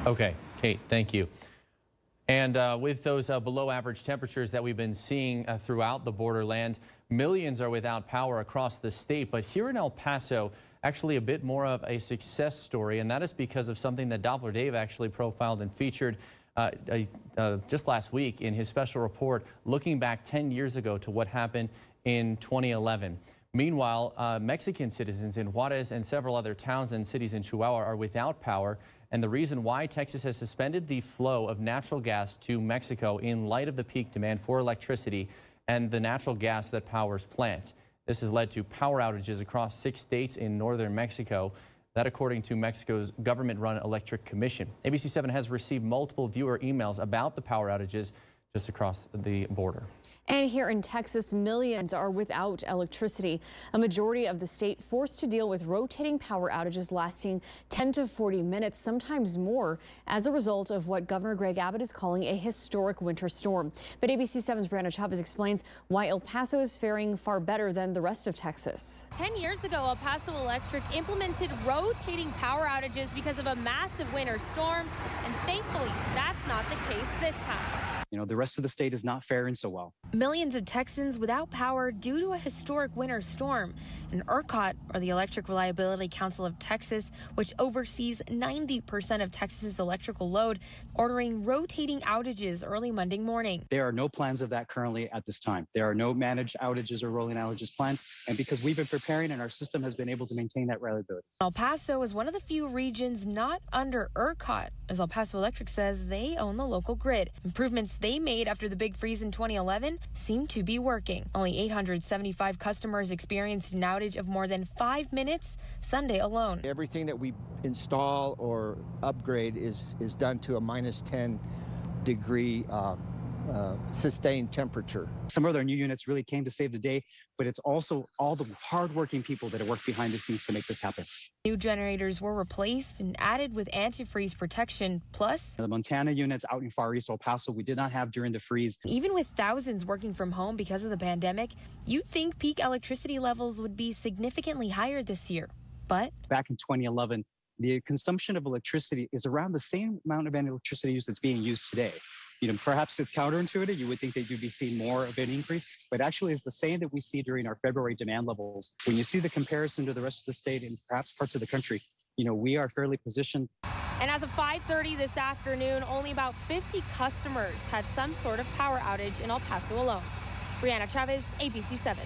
Okay, Kate, thank you. And with those below average temperatures that we've been seeing throughout the borderland, millions are without power across the state. But here in El Paso, actually a bit more of a success story, and that is because of something that Doppler Dave actually profiled and featured just last week in his special report, looking back 10 years ago to what happened in 2011. Meanwhile, Mexican citizens in Juarez and several other towns and cities in Chihuahua are without power. And the reason why Texas has suspended the flow of natural gas to Mexico in light of the peak demand for electricity and the natural gas that powers plants. This has led to power outages across 6 states in northern Mexico. That according to Mexico's government-run electric commission. ABC7 has received multiple viewer emails about the power outages just across the border. And here in Texas, millions are without electricity. A majority of the state forced to deal with rotating power outages lasting 10 to 40 minutes, sometimes more, as a result of what Governor Greg Abbott is calling a historic winter storm. But ABC7's Brianna Chavez explains why El Paso is faring far better than the rest of Texas. 10 years ago, El Paso Electric implemented rotating power outages because of a massive winter storm, and thankfully, that's not the case this time. You know, the rest of the state is not faring so well. Millions of Texans without power due to a historic winter storm. And ERCOT, or the Electric Reliability Council of Texas, which oversees 90% of Texas's electrical load, ordering rotating outages early Monday morning. There are no plans of that currently at this time. There are no managed outages or rolling outages planned. And because we've been preparing and our system has been able to maintain that reliability. El Paso is one of the few regions not under ERCOT, as El Paso Electric says they own the local grid. Improvements they made after the big freeze in 2011 seem to be working. Only 875 customers experienced an outage of more than 5 minutes Sunday alone. Everything that we install or upgrade is done to a minus 10 degree sustained temperature. Some of our new units really came to save the day, but it's also all the hardworking people that have worked behind the scenes to make this happen. New generators were replaced and added with antifreeze protection. Plus, the Montana units out in Far East El Paso, we did not have during the freeze. Even with thousands working from home because of the pandemic, you'd think peak electricity levels would be significantly higher this year. But back in 2011, the consumption of electricity is around the same amount of electricity use that's being used today. You know, perhaps it's counterintuitive. You would think that you'd be seeing more of an increase, but actually it's the same that we see during our February demand levels. When you see the comparison to the rest of the state and perhaps parts of the country, you know, we are fairly positioned. And as of 5:30 this afternoon, only about 50 customers had some sort of power outage in El Paso alone. Brianna Chavez, ABC7.